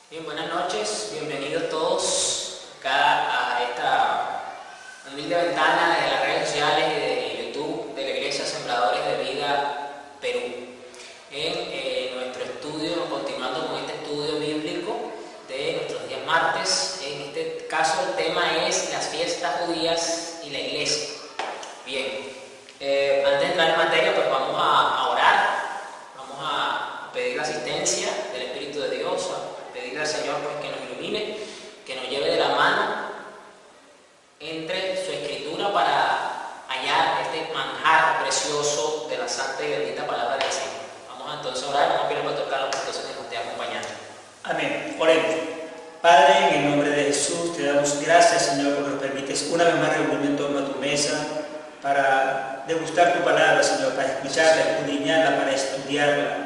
Bien, buenas noches, bienvenidos todos acá a esta humilde ventana de las redes sociales y de YouTube de la Iglesia Sembradores de Vida Perú. En nuestro estudio, continuando con este estudio bíblico de nuestros días martes, en este caso el tema es las fiestas judías y la iglesia. Bien, antes de entrar en materia, pues vamos a orar, vamos a pedir la asistencia del Espíritu de Dios, pedirle al Señor pues, que nos ilumine, que nos lleve de la mano entre su escritura para hallar este manjar precioso de la santa y bendita palabra del Señor. Vamos entonces a orar, vamos a pedir al pastor Carlos entonces que nos esté acompañando. Amén. Oremos. Padre, en el nombre de Jesús te damos gracias, Señor, porque nos permites una vez más reunirnos en torno a tu mesa para degustar tu palabra, Señor, para escucharla, escudriñarla, para estudiarla.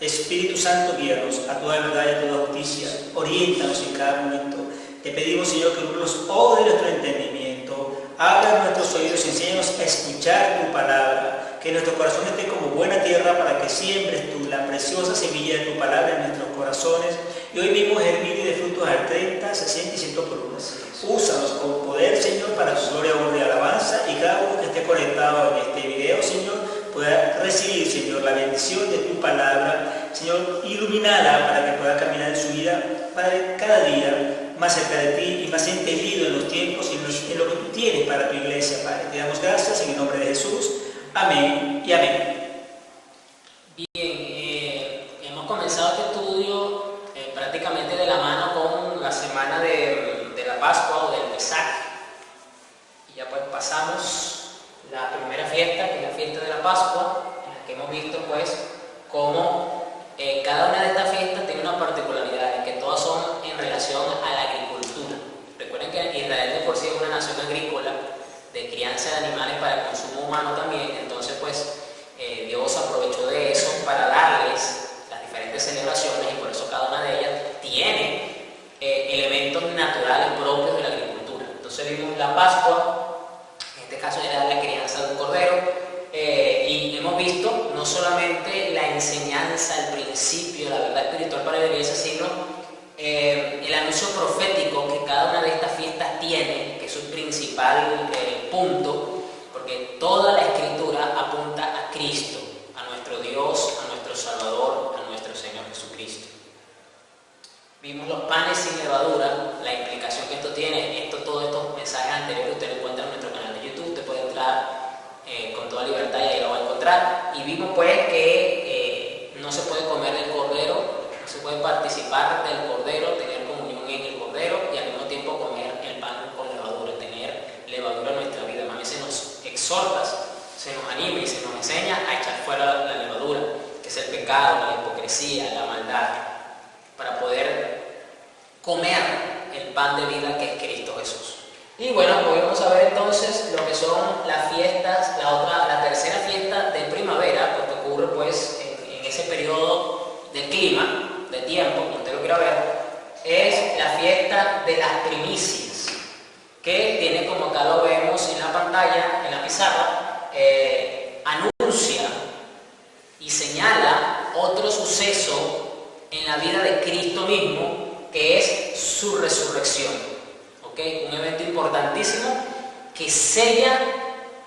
Espíritu Santo, guíanos a toda verdad y a toda justicia, oriéntanos en cada momento. Te pedimos, Señor, que abra los ojos de nuestro entendimiento, abra nuestros oídos y enséñanos a escuchar tu palabra, que nuestro corazón esté como buena tierra para que siembres tú la preciosa semilla de tu palabra en nuestros corazones y hoy mismo germine y de frutos al 30, 60 y 100 por uno. Úsanos con poder, Señor, para tu gloria, honra y alabanza, y cada uno que esté conectado en este video, Señor, pueda recibir, Señor, la bendición de tu palabra, Señor, iluminada para que pueda caminar en su vida para cada día más cerca de ti y más entendido en los tiempos y en lo que tú tienes para tu iglesia, Padre. Te damos gracias en el nombre de Jesús. Amén y amén. Bien, hemos comenzado este estudio prácticamente de la mano con la semana de la Pascua o del Pesaj. Y ya pues pasamos la primera fiesta, que es la fiesta de la Pascua, en la que hemos visto pues cómo cada una de estas fiestas tiene una particularidad, en que todas son en relación a la agricultura. Recuerden que Israel de por sí es una nación agrícola, de crianza de animales para el consumo humano también, entonces pues Dios aprovechó de eso para darles las diferentes celebraciones y por eso cada una de ellas tiene elementos naturales propios de la agricultura. Entonces vimos la Pascua, en este caso era la crianza de un cordero, y hemos visto no solamente la enseñanza, el principio, la verdad espiritual para la iglesia, sino el anuncio profético que cada una de estas fiestas tiene, que es su principal punto, porque toda la escritura apunta a Cristo, a nuestro Dios, a nuestro Salvador, a nuestro Señor Jesucristo. Vimos los panes sin levadura, la implicación que esto tiene, todos estos mensajes anteriores usted lo encuentra en nuestro canal de YouTube, usted puede entrar con toda libertad y ahí lo va a encontrar. Y vimos pues que no se puede comer del cordero, no se puede participar del cordero, tener comunión en el cordero y al mismo tiempo comer el pan con levadura, tener levadura en nuestra vida. Más bien se nos exhorta, se nos anima y se nos enseña a echar fuera la levadura, que es el pecado, la hipocresía, la maldad, para poder comer el pan de vida que es Cristo Jesús. Y bueno, hoy vamos a ver entonces lo que son las fiestas, la tercera fiesta de primavera, porque ocurre pues en ese periodo de clima, de tiempo, como usted lo quiera ver, es la fiesta de las primicias, que tiene, como acá lo vemos en la pantalla, en la pizarra, anuncia y señala otro suceso en la vida de Cristo mismo, que es su resurrección. ¿Okay? Un evento importantísimo que sella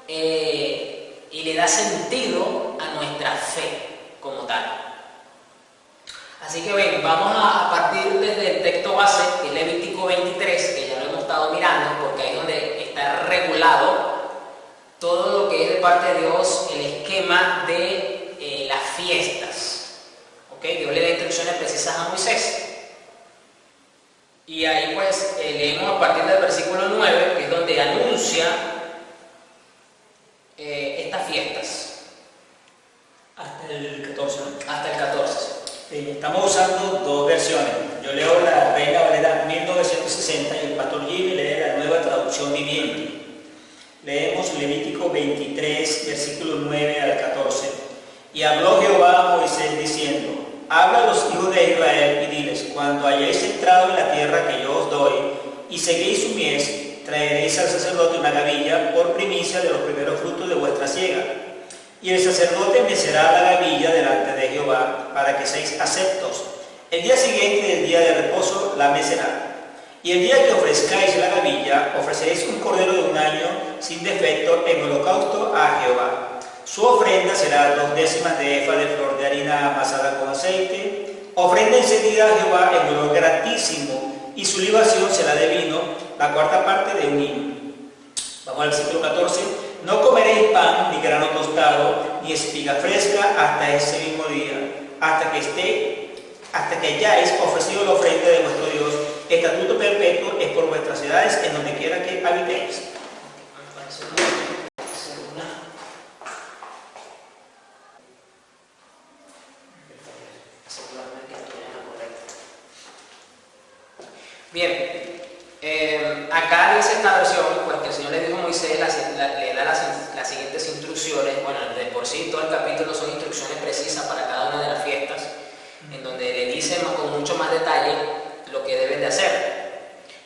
y le da sentido a nuestra fe como tal. Así que ven, vamos a partir desde el texto base, que es Levítico 23, que ya lo hemos estado mirando, porque ahí es donde está regulado todo lo que es de parte de Dios el esquema de las fiestas. ¿Okay? Dios le da instrucciones precisas a Moisés. Y ahí pues leemos a partir del versículo 9, que es donde anuncia estas fiestas. Hasta el 14. Hasta el 14. Estamos usando dos versiones. Yo leo la Reina Valera 1960 y el pastor Jimmy lee la Nueva Traducción Viviente. Leemos Levítico 23, versículo 9 al 14. Y habló Jehová a Moisés diciendo: habla a los hijos de Israel y diles: cuando hayáis entrado en la tierra que yo os doy y seguéis su mies, traeréis al sacerdote una gavilla por primicia de los primeros frutos de vuestra siega. Y el sacerdote mecerá la gavilla delante de Jehová para que seáis aceptos. El día siguiente del día de reposo la mecerá. Y el día que ofrezcáis la gavilla, ofreceréis un cordero de un año sin defecto en holocausto a Jehová. Su ofrenda será 2/10 de efa de flor de harina amasada con aceite, ofrenda encendida a Jehová en olor gratísimo, y su libación será de vino, la 1/4 parte de un hino. Vamos al versículo 14. No comeréis pan, ni grano tostado, ni espiga fresca hasta ese mismo día, hasta que hayáis ofrecido la ofrenda de vuestro Dios. Estatuto perpetuo es por vuestras edades en donde quiera que habitéis. Bien, acá dice esta versión, pues que el Señor le dijo a Moisés, le da las siguientes instrucciones. Bueno, de por sí todo el capítulo son instrucciones precisas para cada una de las fiestas, en donde le dice con mucho más detalle lo que deben de hacer.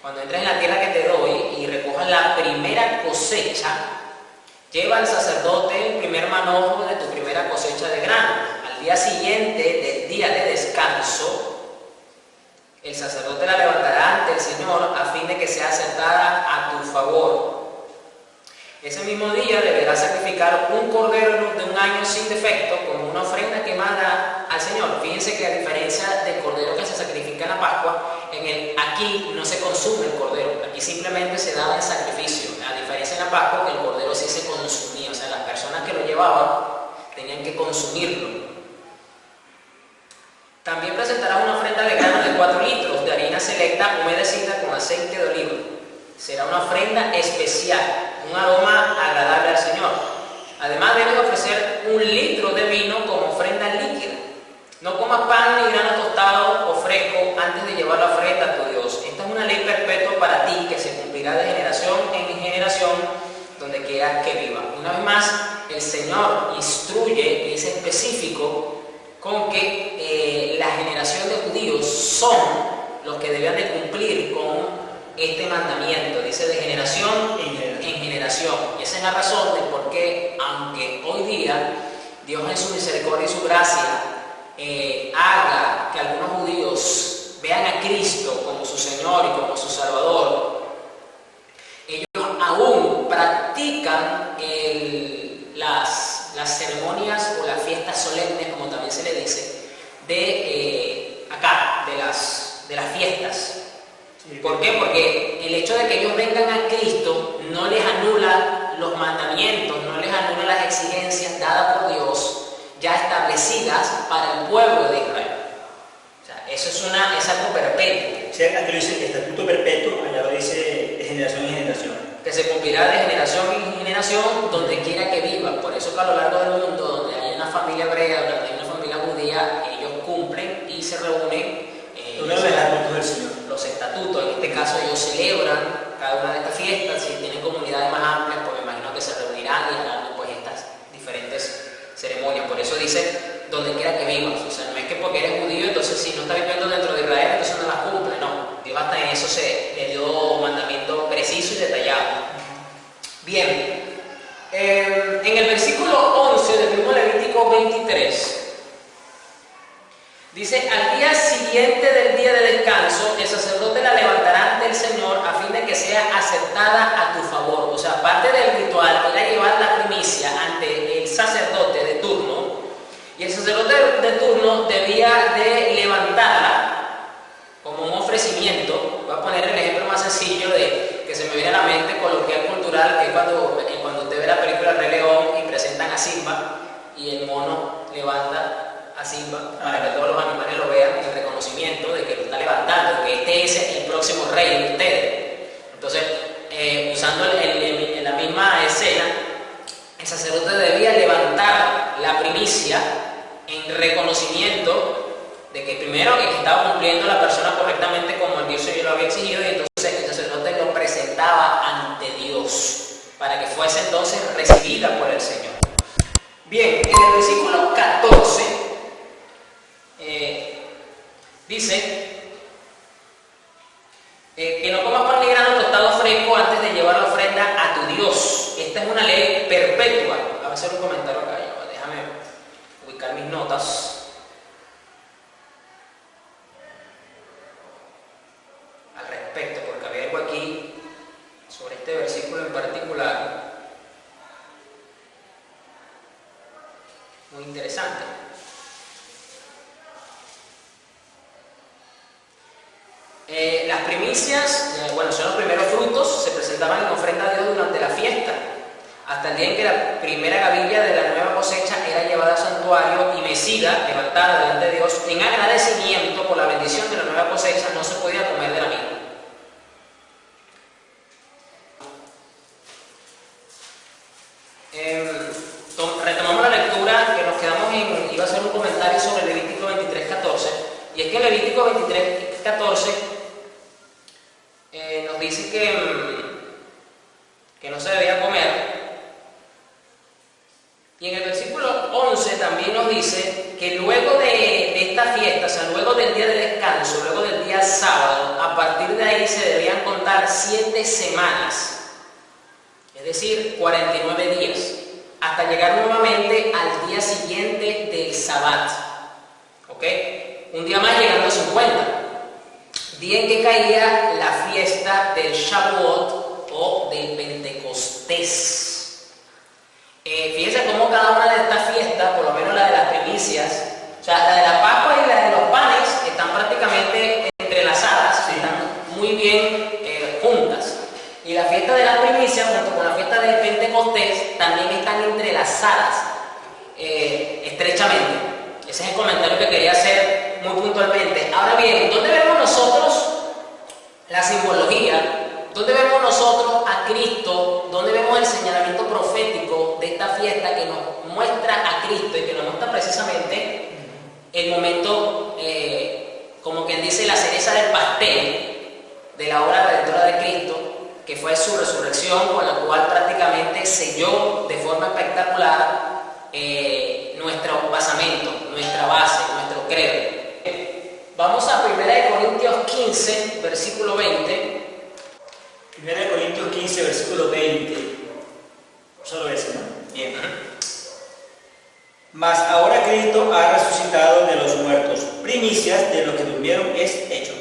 Cuando entres en la tierra que te doy y recojas la primera cosecha, lleva al sacerdote el primer manojo de tu primera cosecha de grano. Al día siguiente del día de descanso, el sacerdote la levantará ante el Señor a fin de que sea aceptada a tu favor. Ese mismo día deberá sacrificar un cordero de un año sin defecto como una ofrenda quemada al Señor. Fíjense que a diferencia del cordero que se sacrifica en la Pascua, aquí no se consume el cordero, aquí simplemente se daba en sacrificio. A diferencia en la Pascua, que el cordero sí se consumía, o sea, las personas que lo llevaban tenían que consumirlo. También presentará una ofrenda de grano de 4 litros de harina selecta humedecida con aceite de oliva. Será una ofrenda especial, un aroma agradable al Señor. Además debes ofrecer 1 litro de vino como ofrenda líquida. No comas pan ni grano tostado o fresco antes de llevar la ofrenda a tu Dios. Esta es una ley perpetua para ti que se cumplirá de generación en generación donde quieras que viva. Una vez más, el Señor instruye, es específico, con que la generación de judíos son los que debían de cumplir con este mandamiento. Dice de generación en generación. Y esa es la razón de por qué, aunque hoy día Dios en su misericordia y su gracia haga que algunos judíos vean a Cristo como su Señor y como su Salvador, ellos aún practican las ceremonias o las fiestas solemnes, como también se le dice, de las fiestas. ¿Por qué? Porque el hecho de que ellos vengan a Cristo no les anula los mandamientos, no les anula las exigencias dadas por Dios ya establecidas para el pueblo de Israel. O sea, eso es algo perpetuo. O sea, aquí lo dice estatuto perpetuo, allá lo dice de generación en generación. Que se cumplirá de generación en generación donde quiera que viva. Por eso que a lo largo del mundo, donde hay una familia hebrea, donde hay una familia judía, ellos cumplen y se reúnen los estatutos. En este caso ellos celebran cada una de estas fiestas. Si tienen comunidades más amplias, pues me imagino que se reunirán y harán pues estas diferentes ceremonias. Por eso dice donde quiera que vivas. O sea, no es que porque eres judío, entonces si no estás viviendo dentro de Israel, entonces no las cumple. No, Dios hasta en eso le dio mandamiento preciso y detallado. Bien, en el versículo 11 del mismo Levítico 23 dice: al día siguiente del día de descanso, el sacerdote la levantará ante el Señor a fin de que sea aceptada a tu favor. O sea, aparte del ritual, era llevar la primicia ante el sacerdote de turno, y el sacerdote de turno debía de levantarla como un ofrecimiento. Voy a poner el ejemplo más sencillo que se me viene a la mente, coloquial, cultural, que es cuando usted ve la película Rey León y presentan a Simba y el mono levanta a Simba para que todos los animales lo vean en reconocimiento de que lo está levantando, que este es el próximo rey de ustedes. Entonces, usando la misma escena, el sacerdote debía levantar la primicia en reconocimiento de que primero que estaba cumpliendo la persona correctamente como el Dios se lo había exigido, y entonces el sacerdote lo presentaba ante Dios para que fuese entonces recibida por el Señor. Bien, en el versículo 14 dice que no comas pan ni grano tostado fresco antes de llevar la ofrenda a tu Dios. Esta es una ley perpetua. Voy a hacer un comentario acá, déjame ubicar mis notas. particular. Muy interesante. Las primicias, son los primeros frutos, se presentaban en ofrenda a Dios durante la fiesta, hasta el día en que la primera gavilla de la nueva cosecha era llevada al santuario y mecida, levantada delante de Dios, en agradecimiento por la bendición de la nueva cosecha, no se podía comer de la misma. Retomamos la lectura, que nos quedamos iba a hacer un comentario sobre Levítico 23:14, y es que Levítico 23:14 nos dice que no se debía comer, y en el versículo 11 también nos dice que luego de esta fiesta, o sea, luego del día de descanso, luego del día sábado, a partir de ahí se debían contar 7 semanas, es decir, 49 días, hasta llegar nuevamente al día siguiente del Sabbat, ¿ok? Un día más llegando a 50, día en que caía la fiesta del Shavuot o del Pentecostés. Fíjense cómo cada una de estas fiestas, por lo menos la de las primicias, o sea, la de la Pascua y la de los panes, están prácticamente entrelazadas, sí, están muy bien juntas. Y la fiesta de las primicias, junto con la fiesta del Pentecostés, también están entrelazadas estrechamente. Ese es el comentario que quería hacer muy puntualmente. Ahora bien, ¿dónde vemos nosotros la simbología? ¿Dónde vemos nosotros a Cristo? ¿Dónde vemos el señalamiento profético de esta fiesta que nos muestra a Cristo y que nos muestra precisamente el momento, como quien dice, la cereza del pastel de la obra redentora de Cristo, que fue su resurrección, con la cual prácticamente selló de forma espectacular nuestro basamento, nuestra base, nuestro credo? Vamos a 1 Corintios 15, versículo 20. 1 Corintios 15, versículo 20. Solo ese, ¿no? Bien. Mas ahora Cristo ha resucitado de los muertos. Primicias de los que durmieron es hecho.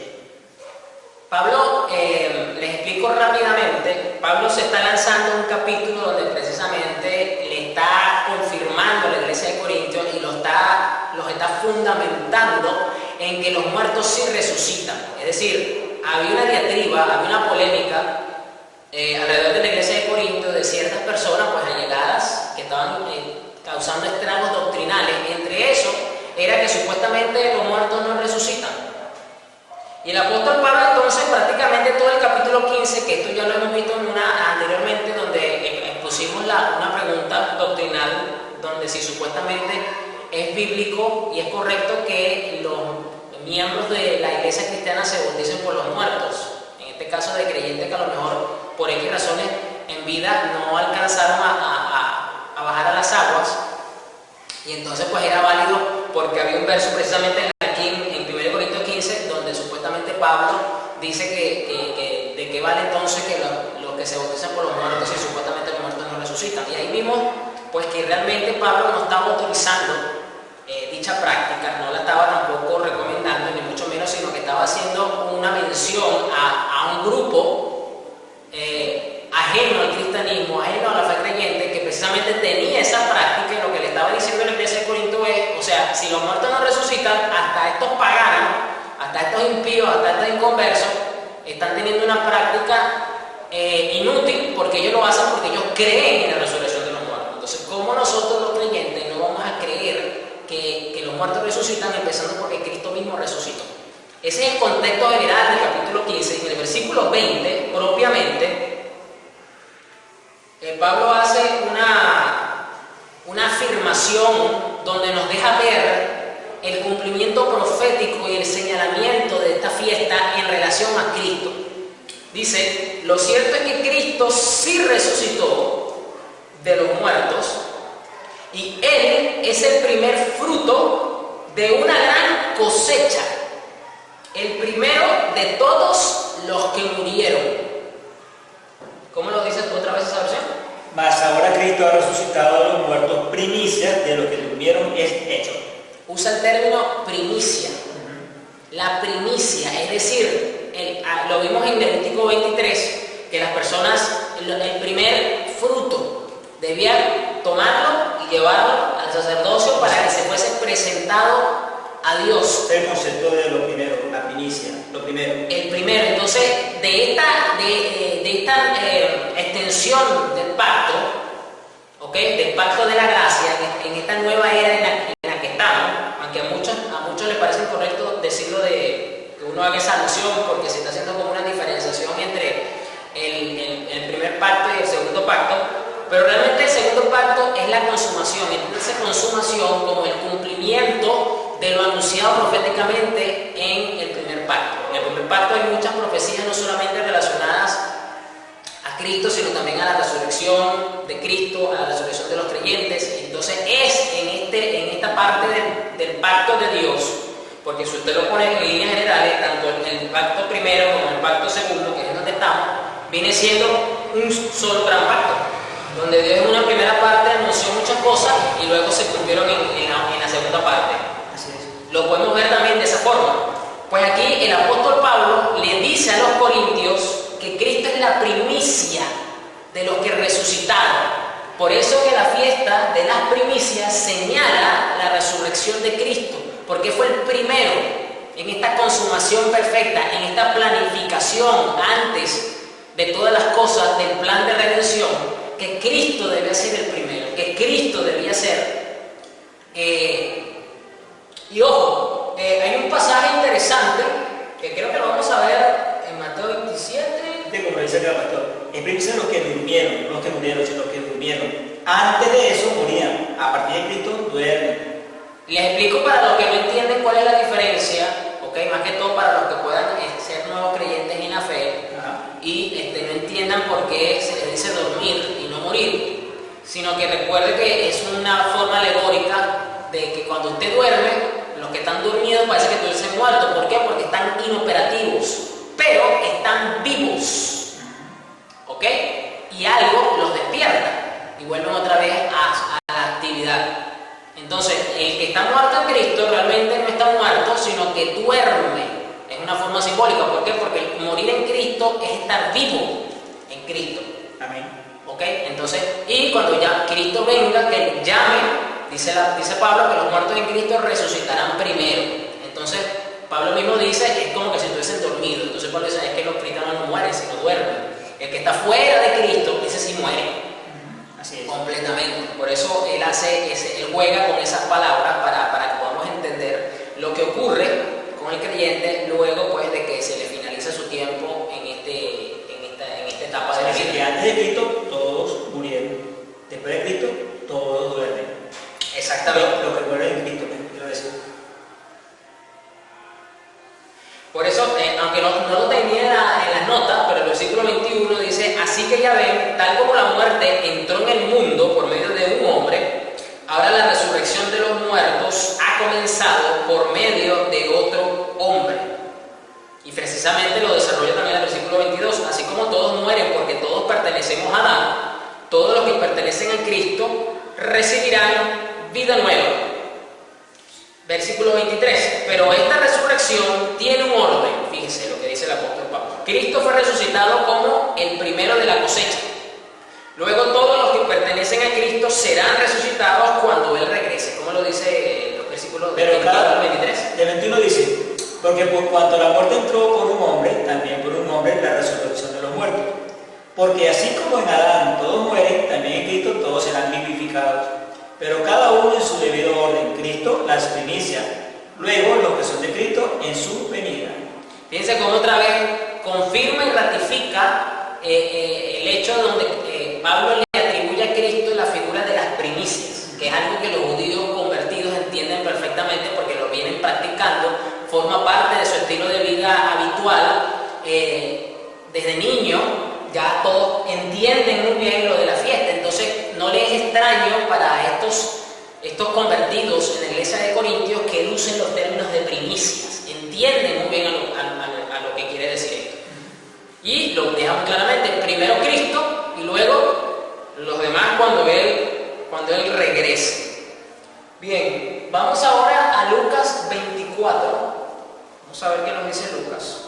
Pablo, les explico rápidamente. Pablo se está lanzando un capítulo donde precisamente le está confirmando a la iglesia de Corintios y los está fundamentando en que los muertos sí resucitan. Es decir, había una diatriba, había una polémica alrededor de la iglesia de Corinto de ciertas personas pues allegadas que estaban causando estragos doctrinales. Entre eso era que supuestamente los muertos no resucitan. Y el apóstol Pablo entonces prácticamente todo el capítulo 15, que esto ya lo hemos visto anteriormente, donde expusimos una pregunta doctrinal, donde si supuestamente es bíblico y es correcto que los miembros de la iglesia cristiana se bauticen por los muertos, en este caso de creyentes que a lo mejor por X razones en vida no alcanzaron a bajar a las aguas, y entonces pues era válido porque había un verso precisamente aquí en 1 Corintios 15 donde supuestamente Pablo dice de qué vale entonces que los que se bautizan por los muertos y supuestamente los muertos no resucitan. Y ahí vimos pues que realmente Pablo no estaba autorizando dicha práctica, no la estaba tampoco recomendando ni mucho menos, sino que estaba haciendo una mención a un grupo ajeno al cristianismo, ajeno a la fe creyente, que precisamente tenía esa práctica. Y lo que le estaba diciendo a la iglesia de Corinto es, o sea, si los muertos no resucitan, hasta estos paganos, hasta estos impíos, hasta estos inconversos, están teniendo una práctica inútil, porque ellos lo hacen porque ellos creen en la resurrección de los muertos. Entonces, ¿cómo nosotros los creyentes no vamos a creer que los muertos resucitan, empezando porque Cristo mismo resucitó? Ese es el contexto general del capítulo 15. En el versículo 20, propiamente, Pablo hace una afirmación donde nos deja ver el cumplimiento profético y el señalamiento de esta fiesta en relación a Cristo. Dice: lo cierto es que Cristo sí resucitó de los muertos, y Él es el primer fruto de una gran cosecha, el primero de todos los que murieron. ¿Cómo lo dices otra vez esa versión? Mas ahora Cristo ha resucitado de los muertos. Primicias de los que durmieron es hecho. Usa el término primicia. La primicia, es decir, lo vimos en Levítico 23, que las personas el primer fruto. Debían tomarlo y llevarlo al sacerdocio para que se fuese presentado a Dios. El concepto de lo primero, la primicia, lo primero. El primero. Entonces, de esta extensión del pacto, ¿okay? Del pacto de la gracia, en esta nueva era en la que estamos, aunque a muchos les parece incorrecto decirlo de que uno haga esa alusión, porque se está haciendo como una diferenciación entre el primer pacto y el segundo pacto, pero realmente el segundo pacto es la consumación. Entonces, consumación como el cumplimiento de lo anunciado proféticamente en el primer pacto. En el primer pacto hay muchas profecías, no solamente relacionadas a Cristo, sino también a la resurrección de Cristo, a la resurrección de los creyentes. Entonces es en esta parte del pacto de Dios, porque si usted lo pone en líneas generales, tanto el pacto primero como el pacto segundo, que es donde estamos, viene siendo un solo gran pacto, donde Dios en una primera parte anunció muchas cosas y luego se cumplieron en la segunda parte. Así es. Lo podemos ver también de esa forma. Pues aquí el apóstol Pablo le dice a los corintios que Cristo es la primicia de los que resucitaron. Por eso que la fiesta de las primicias señala la resurrección de Cristo, porque fue el primero en esta consumación perfecta, en esta planificación antes de todas las cosas del plan de redención, que Cristo debía ser el primero, que Cristo debía ser. Y ojo, hay un pasaje interesante que creo que lo vamos a ver en Mateo 27. Como dice acá el pastor, es primicia de los que durmieron, no los que murieron, sino los que durmieron. Antes de eso morían, a partir de Cristo duermen. Les explico para los que no entienden cuál es la diferencia, ¿okay? Más que todo para los que puedan ser nuevos creyentes en la fe. Ajá. Y no entiendan por qué se les dice dormir y no morir, sino que recuerde que es una forma alegórica de que cuando usted duerme, los que están dormidos parece que estuviesen muertos. ¿Por qué? Porque están inoperativos, pero están vivos, ¿ok? Y algo los despierta y vuelven otra vez a la actividad. Entonces, el que está muerto en Cristo realmente no está muerto, sino que duerme. Es una forma simbólica. ¿Por qué? Porque el morir en Cristo es estar vivo en Cristo. Amén. ¿Ok? Entonces, y cuando ya Cristo venga, que llame, dice Pablo, que los muertos en Cristo resucitarán primero. Entonces, Pablo mismo dice, es como que si estuviesen dormidos. Entonces Pablo dice, es que los cristianos no mueren, sino duermen. El que está fuera de Cristo, dice sí muere. Así es. Completamente. Por eso él juega con esas palabras para que podamos entender lo que ocurre con el creyente luego pues de que se le finaliza su tiempo en esta etapa de la vida. Que antes de Cristo todos murieron. Después de Cristo todos duermen. Exactamente. Lo que mueren en Cristo, quiero decir. Por eso, aunque no lo tenía en las notas, pero el versículo 21 dice, así que ya ven, tal como la muerte entró en el mundo por medio de un hombre, ahora la resurrección de los muertos ha comenzado por medio de otro hombre. Y precisamente lo desarrolla también el versículo 22, así como todos mueren porque todos pertenecemos a Adán, todos los que pertenecen a Cristo recibirán vida nueva. Versículo 23, pero esta resurrección tiene un orden. Fíjense lo que dice el apóstol Pablo. Cristo fue resucitado como el primero de la cosecha. Luego todos los que pertenecen a Cristo serán resucitados cuando Él regrese. ¿Cómo lo dice los versículos pero 24 al 23? El 21 dice, porque por cuanto la muerte entró por un hombre, también por un hombre la resurrección de los muertos. Porque así como en Adán todos mueren, también en Cristo todos serán vivificados. Pero cada uno en su debido orden. Cristo las primicias, luego los que son de Cristo en su venida. Fíjense cómo otra vez confirma y ratifica el hecho donde Pablo le atribuye a Cristo la figura de las primicias, que es algo que los judíos convertidos entienden perfectamente porque lo vienen practicando, forma parte de su estilo de vida habitual. Desde niño ya todos entienden muy bien lo de la fiesta, entonces no les es extraño para estos convertidos en la iglesia de Corintios que él usen los términos de primicias, entienden muy bien a lo que quiere decir esto. Y lo dejan claramente, primero Cristo y luego los demás cuando Él regrese. Bien, vamos ahora a Lucas 24, vamos a ver qué nos dice Lucas.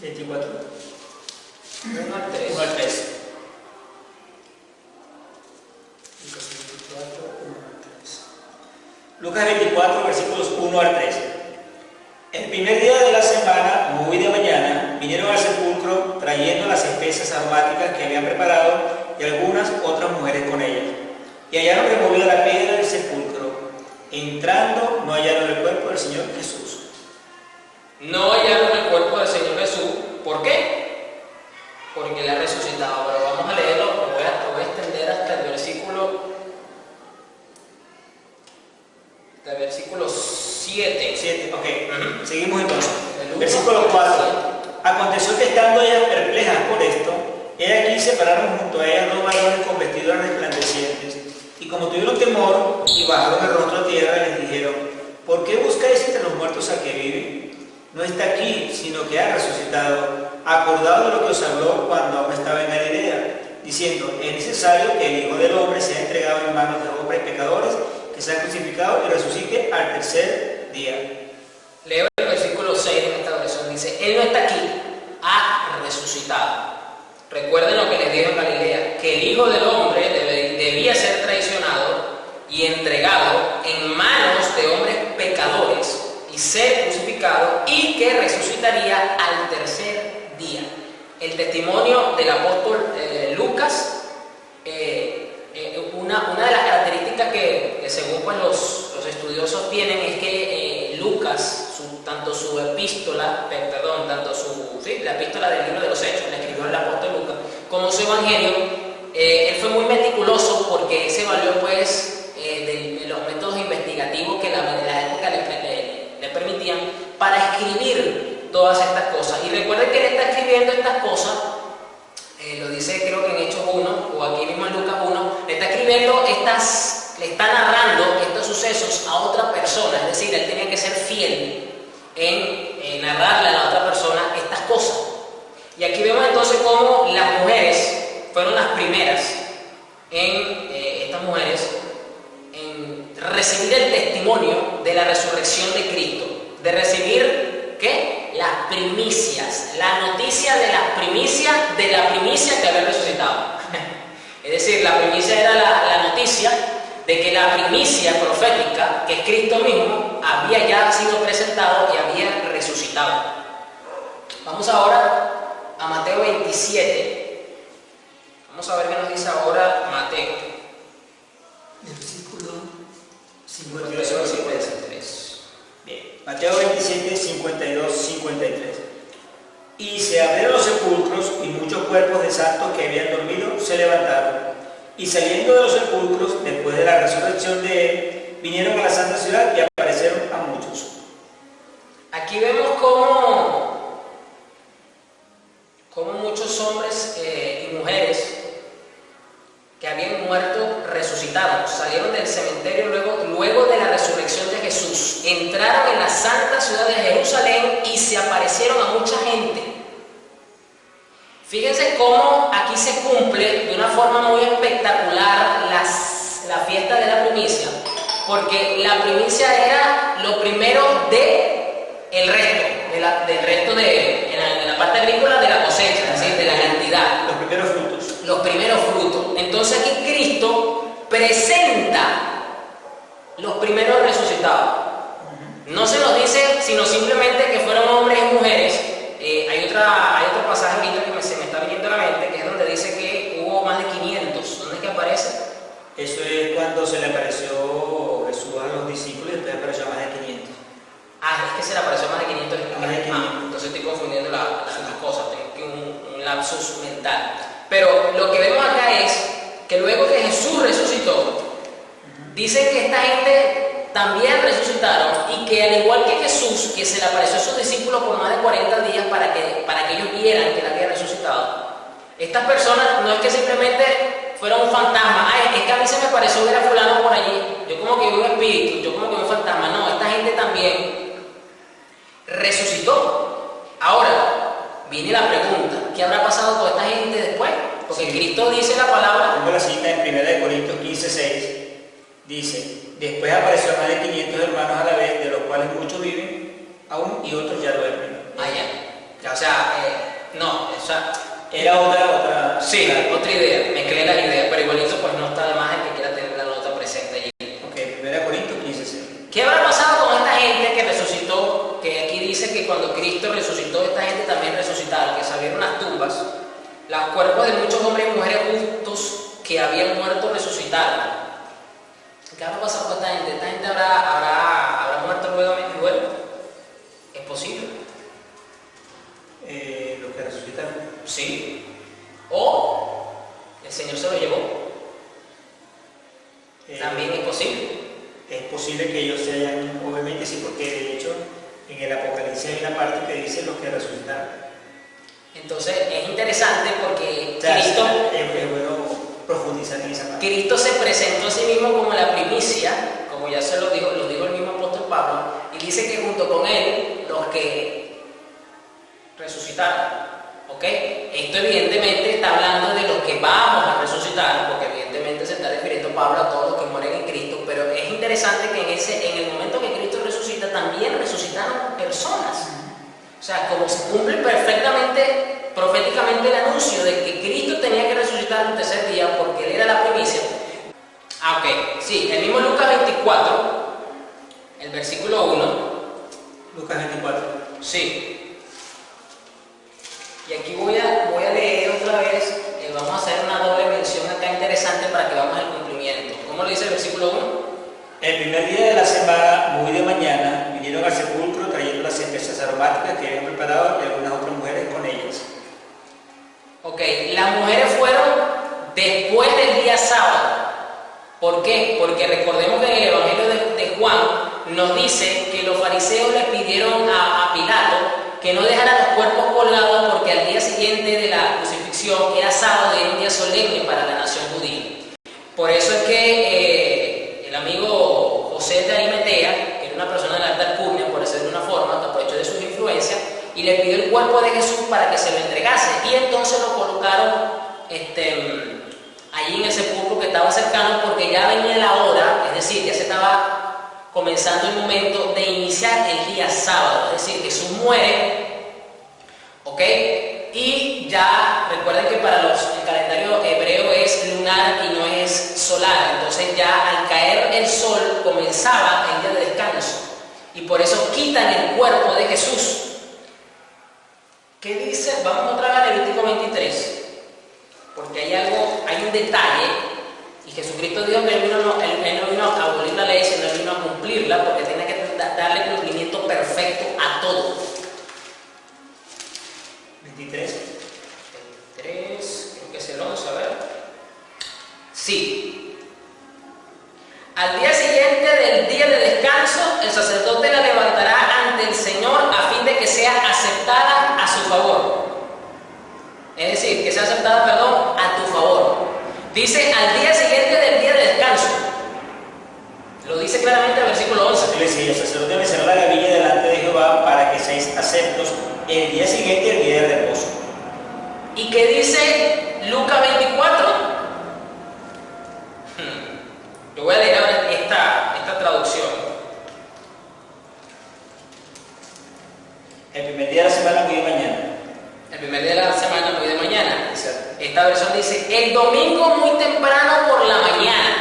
24. 1 al 3. 1 al 3. Lucas 24, versículos 1 al 3. El primer día de la semana, muy de mañana, vinieron al sepulcro trayendo las especias aromáticas que habían preparado y algunas otras mujeres con ellas. Y hallaron removida la piedra del sepulcro. Entrando, no hallaron el cuerpo del Señor Jesús. No hallaron el cuerpo del Señor Jesús. ¿Por qué? Porque Él ha resucitado. Pero vamos a leerlo, lo voy a extender hasta el versículo 7. 7, ok. Seguimos entonces. Versículo 4. Aconteció que estando ellas perplejas por esto, aquí se pararon junto a ellas dos varones con vestiduras resplandecientes. Y como tuvieron temor y bajaron el rostro a tierra, les dijeron: ¿por qué buscáis entre los muertos al que vive? No está aquí, sino que ha resucitado. Acordado de lo que os habló cuando aún estaba en Galilea, diciendo: es necesario que el Hijo del Hombre sea entregado en manos de hombres pecadores, que sea crucificado y resucite al tercer día. Leo el versículo 6 en esta versión. Dice: Él no está aquí, ha resucitado. Recuerden lo que les dijo en Galilea, que el Hijo del Hombre debía ser traicionado y entregado en manos de hombres pecadores y ser crucificado, y que resucitaría al tercer día. El testimonio del apóstol Lucas, una de las características que según pues, los estudiosos tienen es que Lucas, la epístola del libro de los Hechos, la escribió el apóstol Lucas, como su evangelio, él fue muy meticuloso porque se valió pues de los métodos investigativos que la época le permitían para escribir todas estas cosas. Y recuerden que él está escribiendo estas cosas, lo dice creo que en Hechos 1 o aquí mismo en Lucas 1, le está escribiendo le está narrando estos sucesos a otra persona, es decir, él tenía que ser fiel en narrarle a la otra persona estas cosas. Y aquí vemos entonces cómo las mujeres fueron las primeras estas mujeres en recibir el testimonio de la resurrección de Cristo, de recibir ¿qué? Las primicias, la noticia de la primicia que había resucitado. Es decir, la primicia era la noticia de que la primicia profética, que es Cristo mismo, había ya sido presentado y había resucitado. Vamos ahora a Mateo 27. Vamos a ver qué nos dice ahora Mateo. Versículo 52 al 53. Bien, Mateo 27, 52, 53. Y se abrieron los sepulcros, y muchos cuerpos de santos que habían dormido se levantaron. Y saliendo de los sepulcros, después de la resurrección de él, vinieron a la santa ciudad y aparecieron a muchos. Aquí vemos cómo muchos hombres y mujeres que habían muerto resucitaron, salieron del cementerio luego de la resurrección de Jesús, entraron en la santa ciudad de Jerusalén y se aparecieron a mucha gente. Fíjense cómo aquí se cumple de una forma muy espectacular la fiesta de la primicia, porque la primicia era lo primero del resto, en la parte agrícola de la cosecha, es decir, de la cantidad. Los primeros frutos. Los primeros frutos. Entonces aquí Cristo presenta los primeros resucitados. No se nos dice, sino simplemente que fueron hombres y mujeres. Hay otro pasaje ahorita que se me está viniendo a la mente, que es donde dice que hubo más de 500. ¿Dónde es que aparece? Eso es cuando se le apareció Jesús a los discípulos y después apareció a más de 500. Es que se le apareció más de 500. Más de 500. Entonces estoy confundiendo las cosas, tengo un lapsus mental. Pero lo que vemos acá es que luego que Jesús resucitó, dicen que esta gente también resucitaron y que al igual que Jesús, que se le apareció a sus discípulos por más de 40 días para que ellos vieran que él había resucitado, estas personas no es que simplemente fueron un fantasma, es que a mí se me apareció ver a fulano por allí, yo como que vi un espíritu, yo como que vi un fantasma. No, esta gente también resucitó. Ahora viene la pregunta: ¿qué habrá pasado con esta gente después? Porque Cristo dice la palabra. Tengo la cita en 1 Corintios 15, 6. Dice: después apareció a más de 500 hermanos a la vez, de los cuales muchos viven aún y otros ya duermen. Ya O sea, no, o sea, era otra. sí, otra idea, mezclé las ideas, pero igualito pues no está de más el que quiera tener la nota presente allí. Ok, 1 Corintios 15:6. ¿Qué habrá pasado con esta gente que resucitó? Que aquí dice que cuando Cristo resucitó, esta gente también resucitaron, que se abrieron las tumbas, los cuerpos de muchos hombres y mujeres justos que habían muerto resucitaron. ¿Qué habrá pasado con esta gente? ¿Esta gente habrá muerto luego? ¿Es posible? Los que resucitaron. Sí. O el Señor se lo llevó. También es posible. Es posible que ellos se hayan, obviamente sí, porque de hecho en el Apocalipsis hay una parte que dice los que resucitaron. Entonces es interesante porque O sea, Cristo, es bueno profundizar en esa parte. Cristo se presentó a sí mismo como la primicia, como ya se lo dijo el mismo apóstol Pablo, y dice que junto con él los que resucitaron. ¿Ok? Esto evidentemente está hablando de los que vamos a resucitar, porque evidentemente se está refiriendo Pablo a todos los que mueren en Cristo, pero es interesante que en el momento que Cristo resucita también resucitaron personas. O sea, como se cumple perfectamente, proféticamente el anuncio de que Cristo tenía que resucitar el tercer día porque Él era la primicia. Ok, sí, el mismo Lucas 24, el versículo 1. Lucas 24. Sí. Y aquí voy a leer otra vez, vamos a hacer una doble mención acá interesante para que vamos al cumplimiento. ¿Cómo lo dice el versículo 1? El primer día de la semana, muy de mañana, vinieron al sepulcro trayendo las especias aromáticas que habían preparado y algunas otras mujeres con ellas. Ok, las mujeres fueron después del día sábado. ¿Por qué? Porque recordemos que en el Evangelio de Juan nos dice que los fariseos le pidieron a Pilato que no dejara los cuerpos colgados porque al día siguiente de la crucifixión era sábado y era un día solemne para la nación judía. Por eso es que el amigo José de Arimatea, que era una persona de la alta alcurnia, por decirlo de una forma, que aprovechó de sus influencias, y le pidió el cuerpo de Jesús para que se lo entregase. Y entonces lo colocaron allí en el sepulcro que estaba cercano, porque ya venía la hora, es decir, ya se estaba comenzando el momento de iniciar el día sábado, es decir, Jesús muere, ¿ok? Y ya recuerden que para el calendario hebreo es lunar y no es solar, entonces ya al caer el sol comenzaba el día de descanso y por eso quitan el cuerpo de Jesús. ¿Qué dice? Vamos otra vez a Levítico 23, porque hay un detalle. Y Jesucristo dijo que Él no vino a abolir la ley, sino Él vino a cumplirla, porque tiene que darle cumplimiento perfecto a todo. 23. 23, creo que es el 11, a ver. Sí. Al día siguiente del día de descanso, el sacerdote la levantará ante el Señor a fin de que sea aceptada a su favor. Es decir, que sea aceptada, perdón, a tu favor. Dice al día siguiente del día de descanso. Lo dice claramente el versículo 11. Así le decía, el sacerdote mecerá la gavilla delante de Jehová para que seáis aceptos el día siguiente y el día de reposo. ¿Y qué dice Lucas 24? Yo voy a leer ahora esta traducción. El primer día de la semana, muy de mañana. El primer día de la semana, muy de mañana. Exacto. Esta versión dice, el domingo muy temprano por la mañana.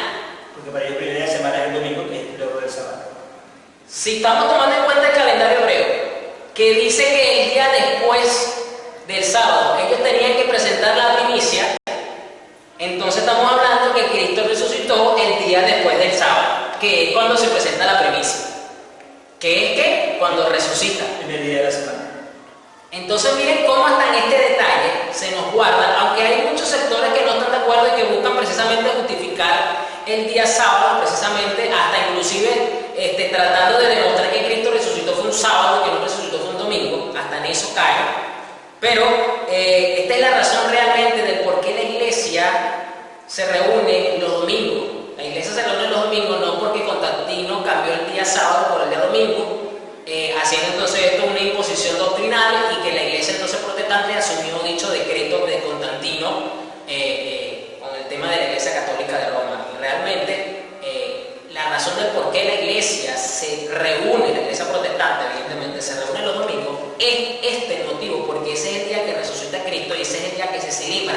Porque para ellos el primer día de la semana es el domingo, que es luego del sábado. Si estamos tomando en cuenta el calendario hebreo, que dice que el día después del sábado ellos tenían que presentar la primicia, entonces estamos hablando que Cristo resucitó el día después del sábado, que es cuando se presenta la primicia. ¿Qué es qué? Cuando resucita. El primer día de la semana. Entonces miren cómo hasta en este detalle se nos guarda, aunque hay muchos sectores que no están de acuerdo y que buscan precisamente justificar el día sábado, precisamente hasta inclusive tratando de demostrar que Cristo resucitó fue un sábado, que no resucitó fue un domingo, hasta en eso cae. Pero esta es la razón realmente del por qué la iglesia se reúne los domingos. La iglesia se reúne los domingos no porque Constantino cambió el día sábado por el día domingo, haciendo entonces esto una imposición doctrinal y que la iglesia entonces protestante asumió dicho decreto de Constantino con el tema de la iglesia católica de Roma. Y realmente la razón del por qué la iglesia iglesia se reúne, la iglesia protestante evidentemente se reúne los domingos, es este el motivo, porque ese es el día que resucita Cristo y ese es el día que se celebra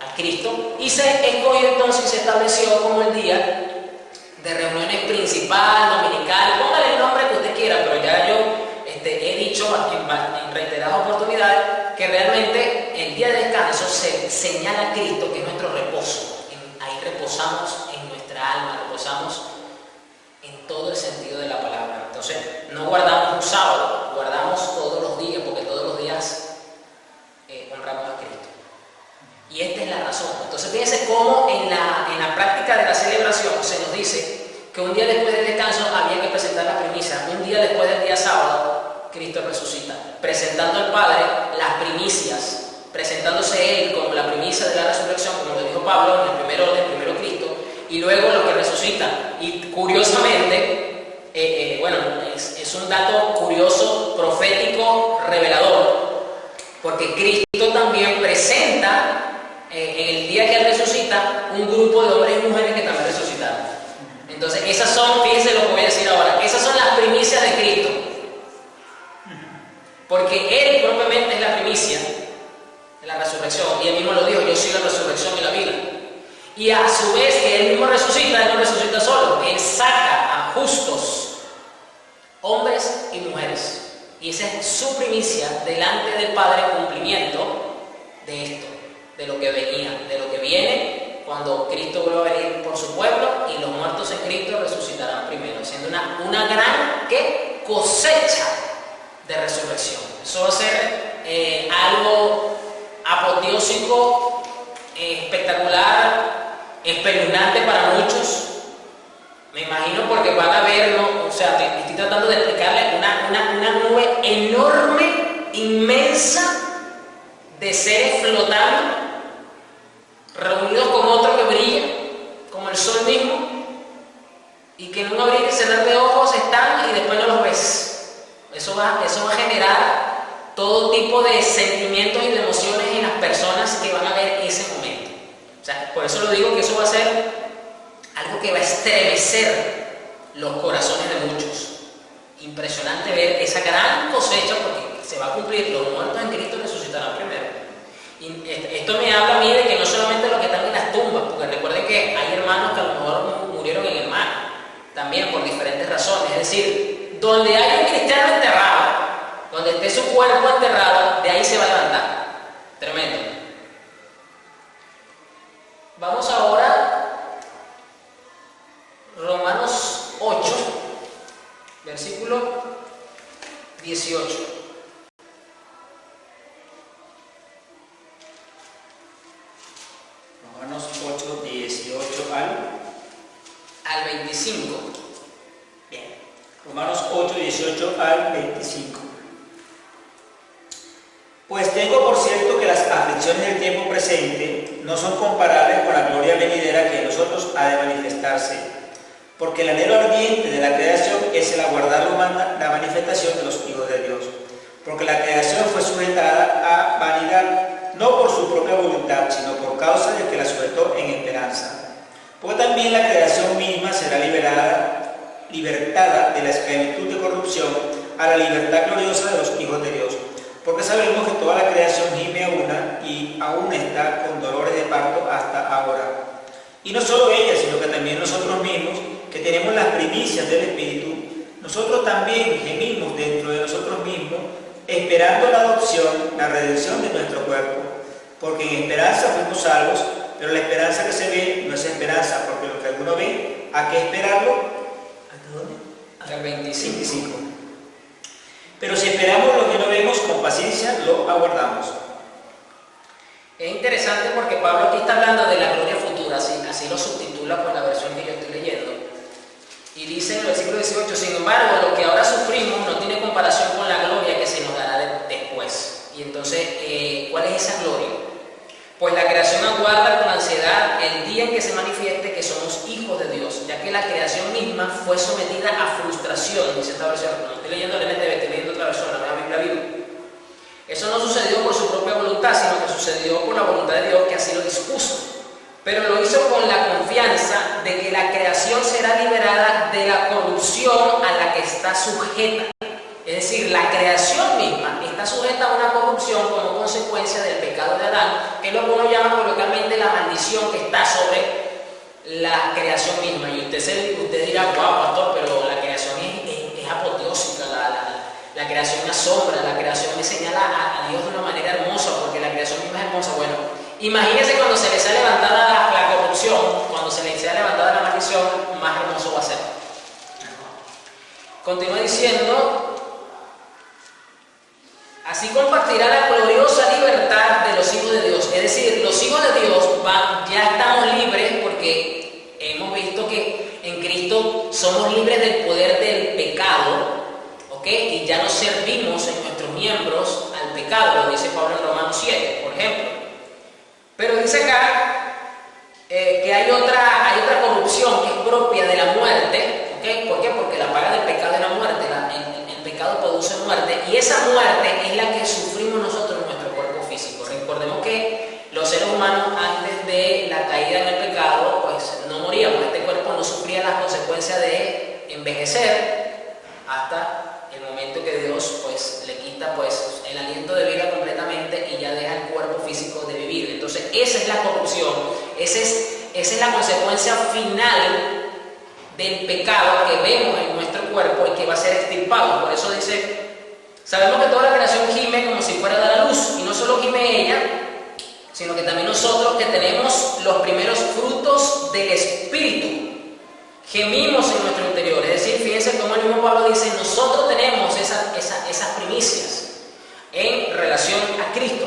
a Cristo, y se escogió entonces y se estableció como el día de reuniones principal, dominical, póngale el nombre que usted quiera, pero ya yo he dicho en reiteradas oportunidades que realmente el día de descanso se señala a Cristo, que es nuestro reposo. Ahí reposamos en nuestra alma, reposamos en todo el sentido de la palabra. Entonces, no guardamos un sábado, guardamos todos los días, porque todos los días honramos a Cristo. Y esta es la razón. Entonces, fíjense cómo en la práctica de la celebración se nos dice que un día después del descanso había que presentar las primicias. Un día después del día sábado, Cristo resucita, presentando al Padre las primicias, presentándose Él como la primicia de la resurrección, como lo dijo Pablo en el primero Cristo, y luego los que resucitan. Y curiosamente, es un dato curioso, profético, revelador, porque Cristo también presenta en el día que Él resucita un grupo de hombres y mujeres que también resucitaron. Entonces, esas son, fíjense lo que voy a decir ahora, esas son las primicias de Cristo, porque Él propiamente es la primicia de la resurrección, y Él mismo lo dijo: yo soy la resurrección y la vida. Y a su vez que Él mismo resucita, Él no resucita solo, Él saca a justos, hombres y mujeres, y esa es su primicia delante del Padre, cumplimiento de esto, de lo que venía, de lo que viene cuando Cristo vuelva a venir por su pueblo, y los muertos en Cristo resucitarán primero, siendo una gran cosecha de resurrección. Eso va a ser algo apoteósico, espectacular, espeluznante para muchos. Me imagino, porque van a ver, ¿no? O sea, estoy tratando de explicarle una nube enorme, inmensa, de seres flotando, reunidos con otro que brilla, como el sol mismo, y que en un abrir y cerrar de ojos están y después no los ves. Eso va a generar todo tipo de sentimientos y de emociones en las personas que van a ver ese momento. O sea, por eso lo digo, que eso va a ser algo que va a estremecer los corazones de muchos. Impresionante ver esa gran cosecha, porque se va a cumplir, los muertos en Cristo resucitarán primero. Y esto me habla a mí de que no solamente los que están en las tumbas, porque recuerden que hay hermanos que a lo mejor murieron en el mar, también por diferentes razones. Es decir, donde hay un cristiano enterrado, donde esté su cuerpo enterrado, de ahí se va a levantar. Tremendo. Vamos ahora, Romanos 8, versículo 18. Romanos 8, 18 al 25. Bien. Romanos 8, 18 al 25. Pues tengo por cierto que las aflicciones del tiempo presente no son comparables con la gloria venidera que en nosotros ha de manifestarse, porque el anhelo ardiente de la creación es el aguardar la manifestación de los hijos de Dios, porque la creación fue sujetada a vanidad, no por su propia voluntad, sino por causa de que la sujetó en esperanza. Porque también la creación misma será libertada de la esclavitud de corrupción a la libertad gloriosa de los hijos de Dios. Porque sabemos que toda la creación gime a una y aún está con dolores de parto hasta ahora. Y no solo ella, sino que también nosotros mismos, que tenemos las primicias del Espíritu, nosotros también gemimos dentro de nosotros mismos, esperando la adopción, la redención de nuestro cuerpo. Porque en esperanza fuimos salvos, pero la esperanza que se ve no es esperanza, porque lo que alguno ve, ¿a qué esperarlo? ¿Hasta dónde? Hasta el 25. Pero si esperamos lo que no vemos, con paciencia lo aguardamos. Es interesante porque Pablo aquí está hablando de la gloria futura, así lo subtitula con la versión que yo estoy leyendo. Y dice en el versículo 18: sin embargo, lo que ahora sufrimos no tiene comparación con la gloria que se nos dará después. Y entonces, ¿cuál es esa gloria? Pues la creación aguarda con ansiedad el día en que se manifieste que somos hijos de Dios, ya que la creación misma fue sometida a frustración, dice esta versión. No estoy leyendo el NTV, estoy leyendo otra versión, la nueva Biblia viva. Eso no sucedió por su propia voluntad, sino que sucedió por la voluntad de Dios, que así lo dispuso. Pero lo hizo con la confianza de que la creación será liberada de de la corrupción a la que está sujeta. Es decir, la creación misma está sujeta a una corrupción como consecuencia del pecado de Adán, que es lo que uno llama coloquialmente la maldición que está sobre la creación misma. Y usted dirá, wow, pastor, pero la creación es apoteósica, la creación me asombra, la creación me señala a Dios de una manera hermosa, porque la creación misma es hermosa. Bueno, imagínense cuando se les ha levantada la corrupción, cuando se les ha levantada la maldición, más hermoso va a ser. Continúa diciendo: así compartirá la gloriosa libertad de los hijos de Dios. Es decir, los hijos de Dios ya estamos libres, porque hemos visto que en Cristo somos libres del poder del pecado, ¿ok? Y ya no servimos en nuestros miembros al pecado, lo dice Pablo en Romanos 7, por ejemplo. Pero dice acá que hay otra corrupción que es propia de la muerte, ¿ok? ¿Por qué? Porque la paga del pecado es la muerte. El pecado produce muerte, y esa muerte es la que sufrimos nosotros en nuestro cuerpo físico. Recordemos que los seres humanos, antes de la caída en el pecado, pues no moríamos. Este cuerpo no sufría las consecuencias de envejecer hasta el momento que Dios pues le quita pues el aliento de vida completamente y ya deja el cuerpo físico de vivir. Entonces esa es la corrupción, esa es la consecuencia final del pecado que vemos en nuestro cuerpo y que va a ser extirpado. Por eso dice: sabemos que toda la creación gime como si fuera a dar a luz, y no solo gime ella, sino que también nosotros, que tenemos los primeros frutos del Espíritu, gemimos en nuestro interior. Es decir, fíjense cómo el mismo Pablo dice: nosotros tenemos esas primicias en relación a Cristo.